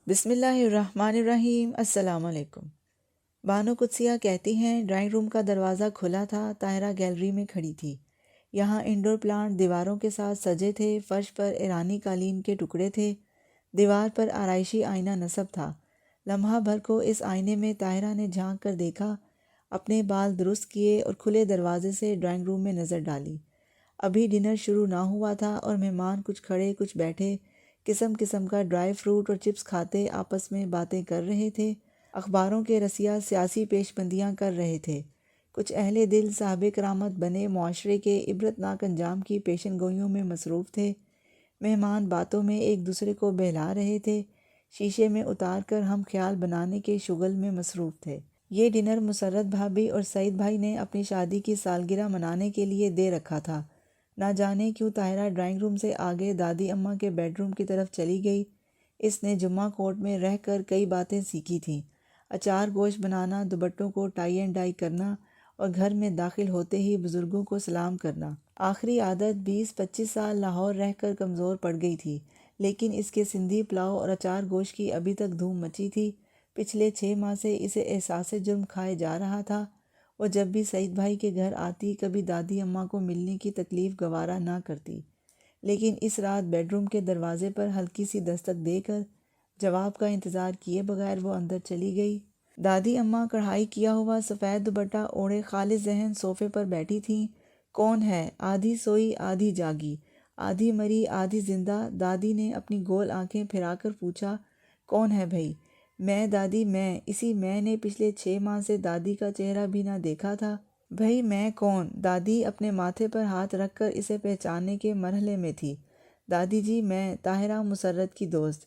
بسم اللہ الرحمن الرحیم۔ السلام علیکم۔ بانو قدسیہ کہتی ہیں ڈرائنگ روم کا دروازہ کھلا تھا، طاہرہ گیلری میں کھڑی تھی۔ یہاں انڈور پلانٹ دیواروں کے ساتھ سجے تھے، فرش پر ایرانی قالین کے ٹکڑے تھے، دیوار پر آرائشی آئینہ نصب تھا۔ لمحہ بھر کو اس آئینے میں طاہرہ نے جھانک کر دیکھا، اپنے بال درست کیے اور کھلے دروازے سے ڈرائنگ روم میں نظر ڈالی۔ ابھی ڈنر شروع نہ ہوا تھا اور مہمان کچھ کھڑے کچھ بیٹھے قسم قسم کا ڈرائی فروٹ اور چپس کھاتے آپس میں باتیں کر رہے تھے، اخباروں کے رسیا سیاسی پیش بندیاں کر رہے تھے۔ کچھ اہل دل صاحب کرامت بنے معاشرے کے عبرتناک انجام کی پیشن گوئیوں میں مصروف تھے۔ مہمان باتوں میں ایک دوسرے کو بہلا رہے تھے، شیشے میں اتار کر ہم خیال بنانے کے شغل میں مصروف تھے۔ یہ ڈنر مسرت بھابی اور سعید بھائی نے اپنی شادی کی سالگرہ منانے کے لیے دے رکھا تھا۔ نہ جانے کیوں طاہرہ ڈرائنگ روم سے آگے دادی اماں کے بیڈ روم کی طرف چلی گئی۔ اس نے جمعہ کورٹ میں رہ کر کئی باتیں سیکھی تھیں، اچار گوشت بنانا، دوپٹوں کو ٹائی اینڈ ڈائی کرنا اور گھر میں داخل ہوتے ہی بزرگوں کو سلام کرنا۔ آخری عادت 20-25 سال لاہور رہ کر کمزور پڑ گئی تھی، لیکن اس کے سندھی پلاؤ اور اچار گوشت کی ابھی تک دھوم مچی تھی۔ پچھلے 6 ماہ سے اسے احساس جرم کھائے جا رہا تھا۔ وہ جب بھی سعید بھائی کے گھر آتی کبھی دادی اماں کو ملنے کی تکلیف گوارا نہ کرتی، لیکن اس رات بیڈ روم کے دروازے پر ہلکی سی دستک دے کر جواب کا انتظار کیے بغیر وہ اندر چلی گئی۔ دادی اماں کڑھائی کیا ہوا سفید دوپٹہ اوڑھے خالص ذہن صوفے پر بیٹھی تھیں۔ کون ہے؟ آدھی سوئی آدھی جاگی، آدھی مری آدھی زندہ۔ دادی نے اپنی گول آنکھیں پھرا کر پوچھا، کون ہے بھئی؟ میں دادی میں۔ اسی میں نے پچھلے 6 ماہ سے دادی کا چہرہ بھی نہ دیکھا تھا۔ بھئی میں کون؟ دادی اپنے ماتھے پر ہاتھ رکھ کر اسے پہچاننے کے مرحلے میں تھی۔ دادی جی میں طاہرہ، مسرت کی دوست۔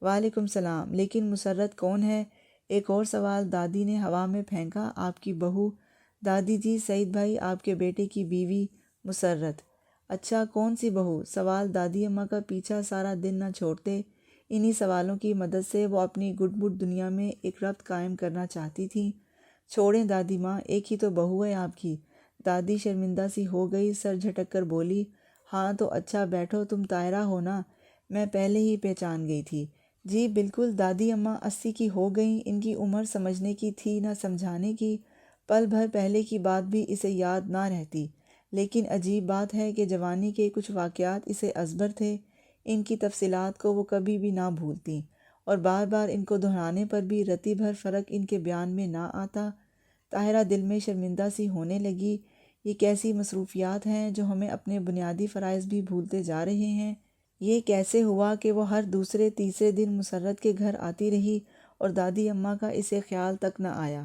وعلیکم السلام، لیکن مسرت کون ہے؟ ایک اور سوال دادی نے ہوا میں پھینکا۔ آپ کی بہو؟ دادی جی سعید بھائی آپ کے بیٹے کی بیوی مسرت۔ اچھا کون سی بہو؟ سوال دادی اماں کا پیچھا سارا دن نہ چھوڑتے۔ انہی سوالوں کی مدد سے وہ اپنی گٹ مٹ دنیا میں ایک ربط قائم کرنا چاہتی تھیں۔ چھوڑیں دادی ماں، ایک ہی تو بہو ہے آپ کی۔ دادی شرمندہ سی ہو گئی، سر جھٹک کر بولی، ہاں تو اچھا بیٹھو، تم طاہرہ ہو نا؟ میں پہلے ہی پہچان گئی تھی۔ جی بالکل۔ دادی اماں 80 کی ہو گئیں، ان کی عمر سمجھنے کی تھی نہ سمجھانے کی۔ پل بھر پہلے کی بات بھی اسے یاد نہ رہتی، لیکن عجیب بات ہے کہ جوانی کے کچھ واقعات اسے ازبر تھے، ان کی تفصیلات کو وہ کبھی بھی نہ بھولتیں، اور بار بار ان کو دہرانے پر بھی رتی بھر فرق ان کے بیان میں نہ آتا۔ طاہرہ دل میں شرمندہ سی ہونے لگی۔ یہ کیسی مصروفیات ہیں جو ہمیں اپنے بنیادی فرائض بھی بھولتے جا رہے ہیں؟ یہ کیسے ہوا کہ وہ ہر دوسرے تیسرے دن مسرت کے گھر آتی رہی اور دادی اماں کا اسے خیال تک نہ آیا؟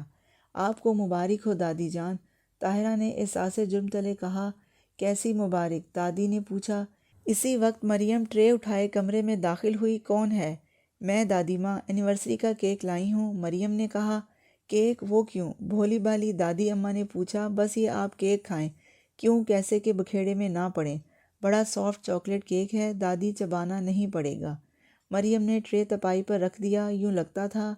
آپ کو مبارک ہو دادی جان، طاہرہ نے احساس جرم تلے کہا۔ کیسی مبارک؟ دادی نے پوچھا۔ اسی وقت مریم ٹرے اٹھائے کمرے میں داخل ہوئی۔ کون ہے؟ میں دادی ماں، اینیورسری کا کیک لائی ہوں، مریم نے کہا۔ کیک؟ وہ کیوں؟ بھولی بھالی دادی اماں نے پوچھا۔ بس یہ آپ کیک کھائیں، کیوں کیسے کے بکھیڑے میں نہ پڑیں، بڑا سافٹ چاکلیٹ کیک ہے، دادی چبانا نہیں پڑے گا۔ مریم نے ٹرے تپائی پر رکھ دیا، یوں لگتا تھا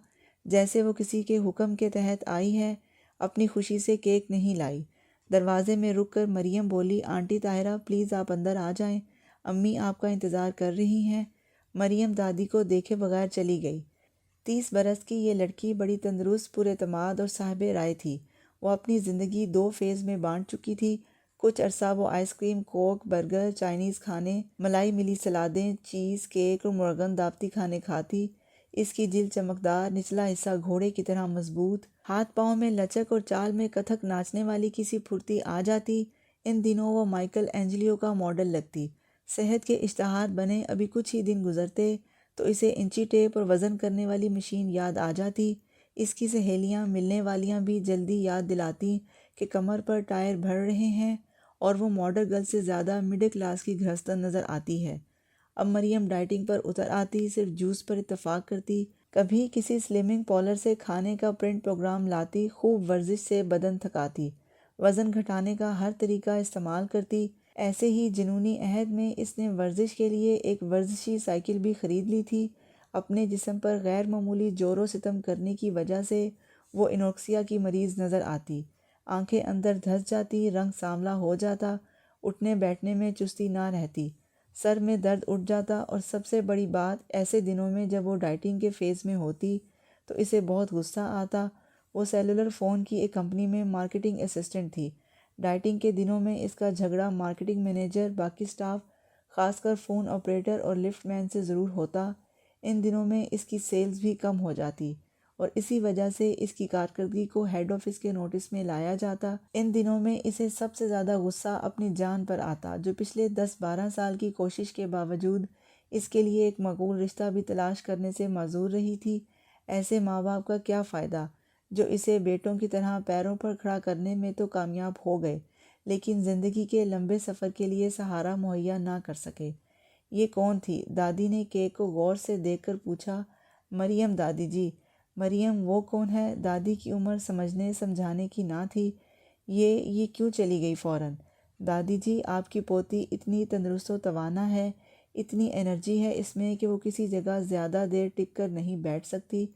جیسے وہ کسی کے حکم کے تحت آئی ہے، اپنی خوشی سے کیک نہیں لائی۔ دروازے میں رک کر مریم بولی، آنٹی طاہرہ پلیز آپ اندر آ جائیں، امی آپ کا انتظار کر رہی ہیں۔ مریم دادی کو دیکھے بغیر چلی گئی۔ 30 برس کی یہ لڑکی بڑی تندرست، پر اعتماد اور صاحب رائے تھی۔ وہ اپنی زندگی 2 فیز میں بانٹ چکی تھی۔ کچھ عرصہ وہ آئس کریم، کوک، برگر، چائنیز کھانے، ملائی ملی سلادیں، چیز کیک اور مرغن دعوتی کھانے کھاتی۔ اس کی جلد چمکدار، نچلا حصہ گھوڑے کی طرح مضبوط، ہاتھ پاؤں میں لچک اور چال میں کتھک ناچنے والی کسی پھرتی آ جاتی۔ ان دنوں وہ مائیکل اینجلیو کا ماڈل لگتی۔ صحت کے اشتہار بنے ابھی کچھ ہی دن گزرتے تو اسے انچی ٹیپ اور وزن کرنے والی مشین یاد آ جاتی۔ اس کی سہیلیاں ملنے والیاں بھی جلدی یاد دلاتی کہ کمر پر ٹائر بڑھ رہے ہیں اور وہ ماڈل گرل سے زیادہ مڈل کلاس کی گھرستن نظر آتی ہے۔ اب مریم ڈائٹنگ پر اتر آتی، صرف جوس پر اتفاق کرتی، کبھی کسی سلمنگ پارلر سے کھانے کا پرنٹ پروگرام لاتی، خوب ورزش سے بدن تھکاتی، وزن گھٹانے کا ہر طریقہ استعمال کرتی۔ ایسے ہی جنونی عہد میں اس نے ورزش کے لیے ایک ورزشی سائیکل بھی خرید لی تھی۔ اپنے جسم پر غیر معمولی زور و ستم کرنے کی وجہ سے وہ انورکسیا کی مریض نظر آتی۔ آنکھیں اندر دھس جاتی، رنگ سانولا ہو جاتا، اٹھنے بیٹھنے میں چستی نہ رہتی۔ سر میں درد اٹھ جاتا، اور سب سے بڑی بات ایسے دنوں میں جب وہ ڈائٹنگ کے فیز میں ہوتی تو اسے بہت غصہ آتا۔ وہ سیلولر فون کی ایک کمپنی میں مارکیٹنگ اسسٹنٹ تھی۔ ڈائٹنگ کے دنوں میں اس کا جھگڑا مارکیٹنگ مینیجر، باقی سٹاف، خاص کر فون آپریٹر اور لفٹ مین سے ضرور ہوتا۔ ان دنوں میں اس کی سیلز بھی کم ہو جاتی اور اسی وجہ سے اس کی کارکردگی کو ہیڈ آفس کے نوٹس میں لایا جاتا۔ ان دنوں میں اسے سب سے زیادہ غصہ اپنی جان پر آتا، جو پچھلے 10-12 سال کی کوشش کے باوجود اس کے لیے ایک مقبول رشتہ بھی تلاش کرنے سے معذور رہی تھی۔ ایسے ماں باپ کا کیا فائدہ جو اسے بیٹوں کی طرح پیروں پر کھڑا کرنے میں تو کامیاب ہو گئے، لیکن زندگی کے لمبے سفر کے لیے سہارا مہیا نہ کر سکے۔ یہ کون تھی؟ دادی نے کیک کو غور سے دیکھ کر پوچھا۔ مریم دادی جی۔ مریم وہ کون ہے؟ دادی کی عمر سمجھنے سمجھانے کی نہ تھی۔ یہ کیوں چلی گئی فوراً؟ دادی جی، آپ کی پوتی اتنی تندرست و توانا ہے، اتنی انرجی ہے اس میں کہ وہ کسی جگہ زیادہ دیر ٹک کر نہیں بیٹھ سکتی۔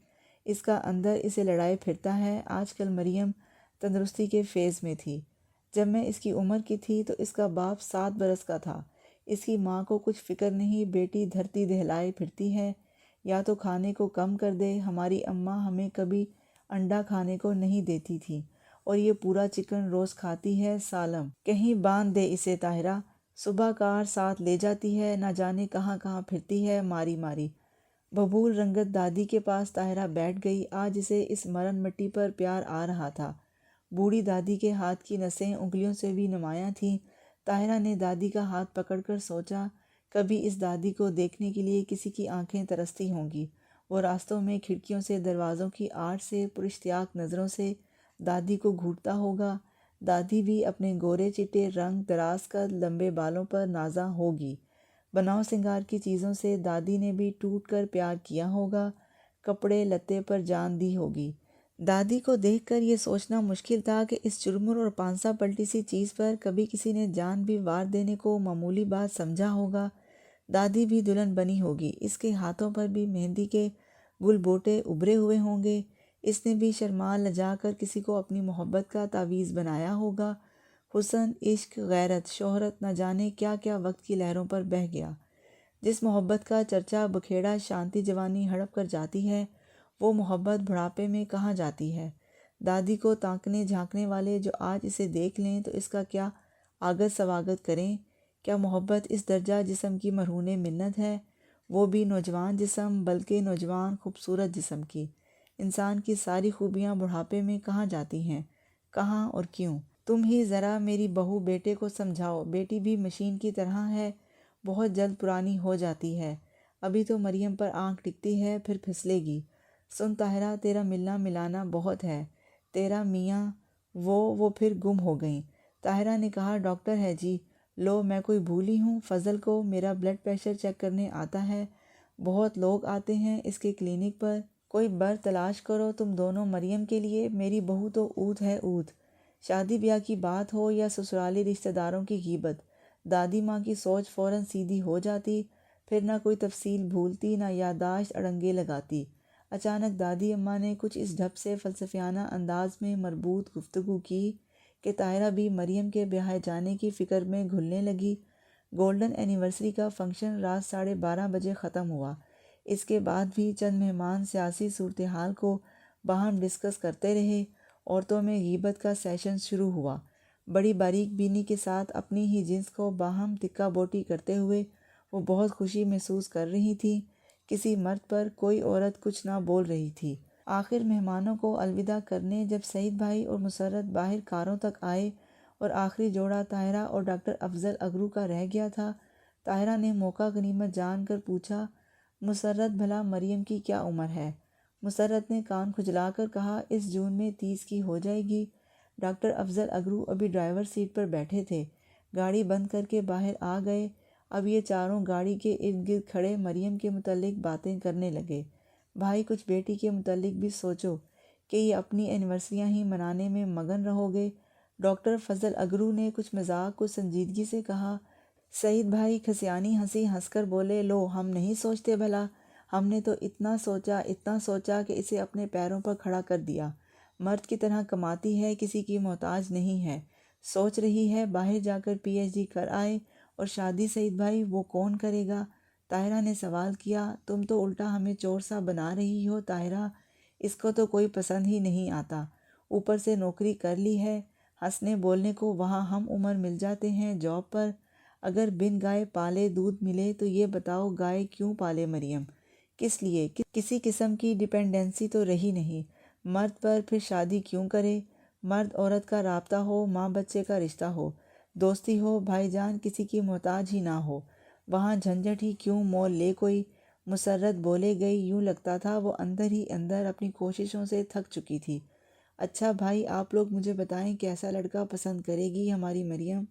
اس کا اندر اسے لڑائے پھرتا ہے۔ آج کل مریم تندرستی کے فیز میں تھی۔ جب میں اس کی عمر کی تھی تو اس کا باپ 7 برس کا تھا۔ اس کی ماں کو کچھ فکر نہیں، بیٹی دھرتی دہلائے پھرتی ہے، یا تو کھانے کو کم کر دے۔ ہماری اماں ہمیں کبھی انڈا کھانے کو نہیں دیتی تھی، اور یہ پورا چکن روز کھاتی ہے۔ سالم کہیں باندھ دے اسے طاہرہ، صبح کار ساتھ لے جاتی ہے، نہ جانے کہاں کہاں پھرتی ہے ماری ماری۔ ببول رنگت دادی کے پاس طاہرہ بیٹھ گئی۔ آج اسے اس مرن مٹی پر پیار آ رہا تھا۔ بوڑھی دادی کے ہاتھ کی نسیں انگلیوں سے بھی نمایاں تھیں۔ طاہرہ نے دادی کا ہاتھ پکڑ کر سوچا، کبھی اس دادی کو دیکھنے کے لیے کسی کی آنکھیں ترستی ہوں گی۔ وہ راستوں میں کھڑکیوں سے، دروازوں کی آڑ سے پراشتیاق نظروں سے دادی کو گھورتا ہوگا۔ دادی بھی اپنے گورے چٹے رنگ، دراز قد، لمبے بالوں پر نازاں ہوگی۔ بناؤ سنگار کی چیزوں سے دادی نے بھی ٹوٹ کر پیار کیا ہوگا، کپڑے لتے پر جان دی ہوگی۔ دادی کو دیکھ کر یہ سوچنا مشکل تھا کہ اس چرمر اور پانسا پلٹی سی چیز پر کبھی کسی نے جان بھی وار دینے کو معمولی بات سمجھا ہوگا۔ دادی بھی دلہن بنی ہوگی، اس کے ہاتھوں پر بھی مہندی کے گل بوٹے ابھرے ہوئے ہوں گے۔ اس نے بھی شرما لجا کر کسی کو اپنی محبت کا تعویذ بنایا ہوگا۔ حسن، عشق، غیرت، شہرت، نہ جانے کیا کیا وقت کی لہروں پر بہہ گیا۔ جس محبت کا چرچا بکھیڑا شانتی جوانی ہڑپ کر جاتی ہے، وہ محبت بڑھاپے میں کہاں جاتی ہے؟ دادی کو تانکنے جھانکنے والے جو آج اسے دیکھ لیں تو اس کا کیا آگت سواگت کریں؟ کیا محبت اس درجہ جسم کی مرہون منت ہے؟ وہ بھی نوجوان جسم، بلکہ نوجوان خوبصورت جسم کی۔ انسان کی ساری خوبیاں بڑھاپے میں کہاں جاتی ہیں؟ کہاں اور کیوں؟ تم ہی ذرا میری بہو بیٹے کو سمجھاؤ۔ بیٹی بھی مشین کی طرح ہے، بہت جلد پرانی ہو جاتی ہے۔ ابھی تو مریم پر آنکھ ٹکتی ہے، پھر پھسلے گی۔ سن طاہرہ، تیرا ملنا ملانا بہت ہے۔ تیرا میاں وہ پھر گم ہو گئیں۔ طاہرہ نے کہا، ڈاکٹر ہے جی۔ لو، میں کوئی بھولی ہوں؟ فضل کو میرا بلڈ پریشر چیک کرنے آتا ہے، بہت لوگ آتے ہیں اس کے کلینک پر۔ کوئی بر تلاش کرو تم دونوں مریم کے لیے۔ میری بہو تو اود ہے اود۔ شادی بیاہ کی بات ہو یا سسرالی رشتہ داروں کی غیبت، دادی ماں کی سوچ فوراً سیدھی ہو جاتی، پھر نہ کوئی تفصیل بھولتی، نہ یادداشت اڑنگے لگاتی۔ اچانک دادی اماں نے کچھ اس ڈھب سے فلسفیانہ انداز میں مربوط گفتگو کی کہ طاہرہ بھی مریم کے بیاہے جانے کی فکر میں گھلنے لگی۔ گولڈن اینیورسری کا فنکشن رات 12:30 بجے ختم ہوا۔ اس کے بعد بھی چند مہمان سیاسی صورتحال کو باہم ڈسکس کرتے رہے۔ عورتوں میں غیبت کا سیشن شروع ہوا۔ بڑی باریک بینی کے ساتھ اپنی ہی جنس کو باہم تکہ بوٹی کرتے ہوئے وہ بہت خوشی محسوس کر رہی تھی۔ کسی مرد پر کوئی عورت کچھ نہ بول رہی تھی۔ آخر مہمانوں کو الوداع کرنے جب سعید بھائی اور مسرت باہر کاروں تک آئے اور آخری جوڑا طاہرہ اور ڈاکٹر افضل اگرو کا رہ گیا تھا، طاہرہ نے موقع غنیمت جان کر پوچھا، مسرت بھلا مریم کی کیا عمر ہے؟ مسرت نے کان کھجلا کر کہا، اس جون میں 30 کی ہو جائے گی۔ ڈاکٹر افضل اگرو ابھی ڈرائیور سیٹ پر بیٹھے تھے، گاڑی بند کر کے باہر آ گئے۔ اب یہ چاروں گاڑی کے ارد گرد کھڑے مریم کے متعلق باتیں کرنے لگے۔ بھائی، کچھ بیٹی کے متعلق بھی سوچو کہ یہ اپنی اینیورسریاں ہی منانے میں مگن رہو گے۔ ڈاکٹر فضل اگرو نے کچھ مذاق کچھ سنجیدگی سے کہا۔ سعید بھائی کھسیانی ہنسی ہنس کر بولے، لو، ہم نہیں سوچتے بھلا، ہم نے تو اتنا سوچا کہ اسے اپنے پیروں پر کھڑا کر دیا۔ مرد کی طرح کماتی ہے، کسی کی محتاج نہیں ہے، سوچ رہی ہے باہر جا کر پی ایچ ڈی کر آئے اور شادی سعید بھائی وہ کون کرے گا؟ طاہرہ نے سوال کیا۔ تم تو الٹا ہمیں چور سا بنا رہی ہو طاہرہ، اس کو تو کوئی پسند ہی نہیں آتا، اوپر سے نوکری کر لی ہے، ہنسنے بولنے کو وہاں ہم عمر مل جاتے ہیں جاب پر۔ اگر بن گائے پالے دودھ ملے تو یہ بتاؤ گائے کیوں پالے مریم؟ کس لیے؟ کسی قسم کی ڈیپینڈنسی تو رہی نہیں مرد پر، پھر شادی کیوں کرے؟ مرد عورت کا رابطہ ہو، ماں بچے کا رشتہ ہو، دوستی ہو، بھائی جان کسی کی محتاج ہی نہ ہو، وہاں جھنجھٹ ہی کیوں مول لے کوئی؟ مسرت بولے گئی، یوں لگتا تھا وہ اندر ہی اندر اپنی کوششوں سے تھک چکی تھی۔ اچھا بھائی آپ لوگ مجھے بتائیں کیسا لڑکا پسند کرے گی ہماری مریم؟